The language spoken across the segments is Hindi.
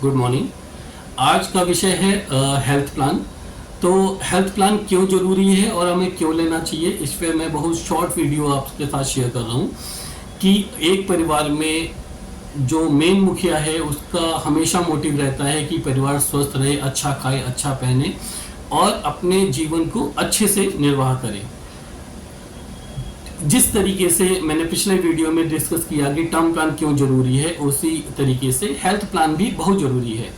Good morning. आज का विषय है हेल्थ प्लान। तो हेल्थ प्लान क्यों ज़रूरी है और हमें क्यों लेना चाहिए, इस पर मैं बहुत शॉर्ट वीडियो आपके साथ शेयर कर रहा हूँ कि एक परिवार में जो मेन मुखिया है उसका हमेशा मोटिव रहता है कि परिवार स्वस्थ रहे, अच्छा खाए, अच्छा पहने और अपने जीवन को अच्छे से निर्वाह करे। जिस तरीके से मैंने पिछले वीडियो में डिस्कस किया कि टर्म प्लान क्यों जरूरी है, उसी तरीके से हेल्थ प्लान भी बहुत जरूरी है।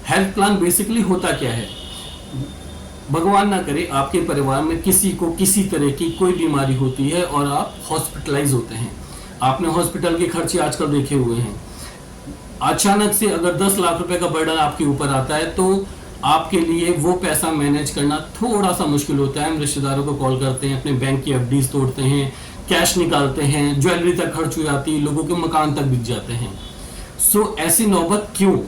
हेल्थ प्लान बेसिकली होता क्या है, भगवान ना करे आपके परिवार में किसी को किसी तरह की कोई बीमारी होती है और आप हॉस्पिटलाइज होते हैं। आपने हॉस्पिटल के खर्चे आजकल देखे हुए हैं। अचानक से अगर 10 लाख रुपए का बर्डन आपके ऊपर आता है तो आपके लिए वो पैसा मैनेज करना थोड़ा सा मुश्किल होता है। हम रिश्तेदारों को कॉल करते हैं, अपने बैंक की एफडीज तोड़ते हैं, कैश निकालते हैं, ज्वेलरी तक खर्च हो जाती है, लोगों के मकान तक बिक जाते हैं। सो ऐसी नौबत क्यों?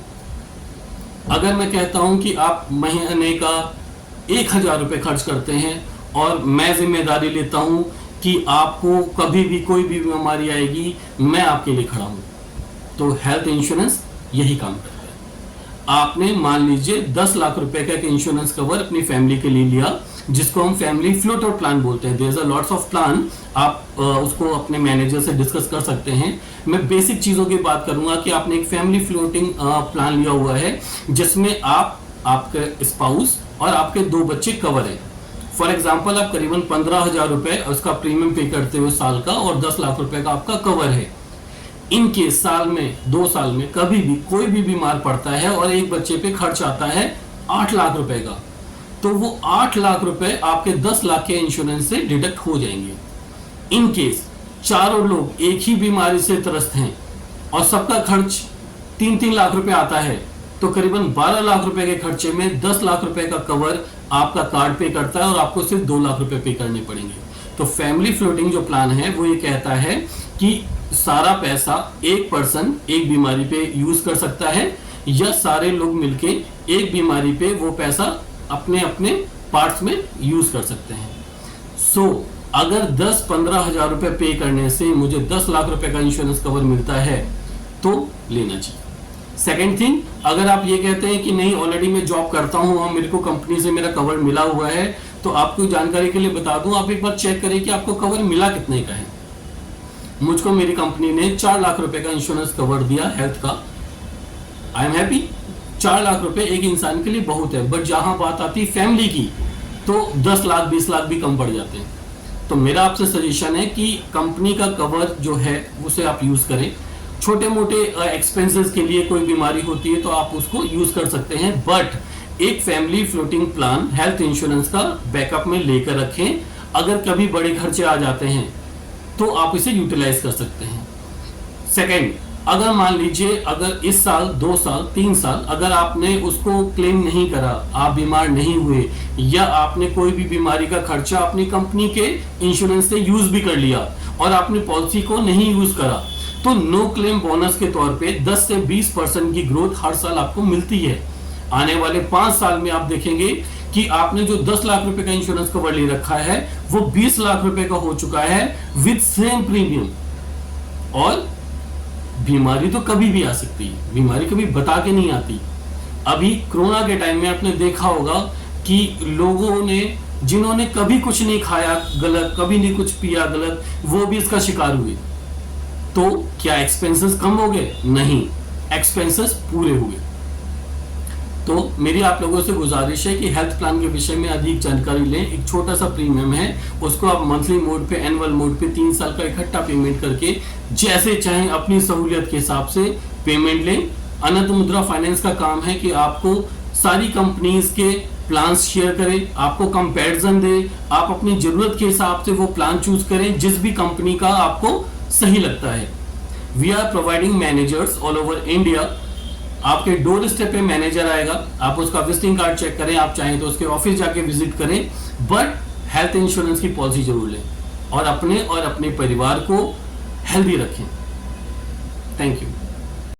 अगर मैं कहता हूं कि आप महीने का 1000 रुपए खर्च करते हैं और मैं जिम्मेदारी लेता हूं कि आपको कभी भी कोई भी बीमारी आएगी, मैं आपके लिए खड़ा हूं, तो हेल्थ इंश्योरेंस यही काम करता है। आपने मान लीजिए 10 लाख रुपए का एक इंश्योरेंस कवर अपनी फैमिली के लिए लिया, जिसको हम फैमिली फ्लोटर प्लान बोलते हैं। There is a lots of plan, आप उसको अपने मैनेजर से डिस्कस कर सकते हैं। मैं बेसिक चीजों की बात करूंगा कि आपने एक फैमिली फ्लोटिंग प्लान लिया हुआ है जिसमें आप, आपके स्पाउस और आपके 2 बच्चे कवर है। फॉर एग्जाम्पल आप करीबन 15,000 रुपए उसका प्रीमियम पे करते हो साल का और 10 लाख रुपए का आपका कवर है। इनके साल में 2 साल में कभी भी कोई भी बीमार पड़ता है और एक बच्चे पे खर्च आता है 8 लाख रुपए का, तो वो 8 लाख रुपए आपके 10 लाख के इंश्योरेंस से डिडक्ट हो जाएंगे। इन केस चारों लोग एक ही बीमारी से त्रस्त हैं और सबका खर्च 3-3 लाख रुपए आता है, तो करीबन 12 लाख रुपए के खर्चे में 10 लाख रुपए का कवर आपका कार्ड पे करता है और आपको सिर्फ 2 लाख रुपए पे करने पड़ेंगे। तो फैमिली फ्लोटिंग जो प्लान है वो ये कहता है कि सारा पैसा एक पर्सन एक बीमारी पे यूज कर सकता है या सारे लोग मिलके एक बीमारी पे वो पैसा अपने अपने पार्ट्स में यूज कर सकते हैं। सो अगर 10-15 हजार रुपए पे करने से मुझे 10 लाख रुपए का इंश्योरेंस कवर मिलता है तो लेना चाहिए। सेकेंड थिंग, अगर आप ये कहते हैं कि नहीं ऑलरेडी मैं जॉब करता हूं और मेरे को कंपनी से मेरा कवर मिला हुआ है, तो आपको जानकारी के लिए बता दूं, आप एक बार चेक करें कि आपको कवर मिला कितने का है। मुझको मेरी कंपनी ने 4 लाख रुपए का इंश्योरेंस कवर दिया हेल्थ का। I am happy. 4 लाख रुपए एक इंसान के लिए बहुत है, बट जहां बात आती फैमिली की तो 10 लाख 20 लाख भी कम पड़ जाते हैं। तो मेरा आपसे सजेशन है कि कंपनी का कवर जो है उसे आप यूज करें। छोटे मोटे एक्सपेंसेस के लिए कोई बीमारी होती है तो आप उसको यूज कर सकते हैं, बट एक family floating plan health insurance का बैकअप में लेकर रखें। अगर कभी बड़े खर्चे आ जाते हैं तो आप इसे यूटिलाइज कर सकते हैं। सेकेंड, अगर मान लीजिए अगर इस साल 2 साल 3 साल अगर आपने उसको क्लेम नहीं करा, आप बीमार नहीं हुए या आपने कोई भी बीमारी का खर्चा अपनी कंपनी के इंश्योरेंस से यूज भी कर लिया और आपने पॉलिसी को नहीं यूज करा, तो नो क्लेम बोनस के तौर पे 10 से 20% की ग्रोथ हर साल आपको मिलती है। आने वाले 5 साल में आप देखेंगे कि आपने जो 10 लाख रुपए का इंश्योरेंस कवर ले रखा है वो 20 लाख रुपए का हो चुका है विद सेम प्रीमियम। और बीमारी तो कभी भी आ सकती है, बीमारी कभी बता के नहीं आती। अभी कोरोना के टाइम में आपने देखा होगा कि लोगों ने, जिन्होंने कभी कुछ नहीं खाया गलत, कभी नहीं कुछ पिया गलत, वो भी इसका शिकार हुए। तो क्या एक्सपेंसेस कम हो गए? नहीं, एक्सपेंसेस पूरे हुए। तो मेरी आप लोगों से गुजारिश है कि हेल्थ प्लान के विषय में अधिक जानकारी लें। एक छोटा सा प्रीमियम है, उसको आप मंथली मोड पे, एनुअल मोड पे 3 साल का इकट्ठा पेमेंट करके जैसे चाहें अपनी सहूलियत के हिसाब से पेमेंट लें। अनंत मुद्रा फाइनेंस का काम है कि आपको सारी कंपनीज के प्लान शेयर करे, आपको कंपैरिजन दे, आप अपनी जरूरत के हिसाब से वो प्लान चूज करें जिस भी कंपनी का आपको सही लगता है। We are providing managers all over India. आपके डोर स्टेप पे मैनेजर आएगा, आप उसका विजिटिंग कार्ड चेक करें, आप चाहें तो उसके ऑफिस जाके विजिट करें, बट हेल्थ इंश्योरेंस की पॉलिसी जरूर लें और अपने परिवार को हेल्दी रखें। Thank you.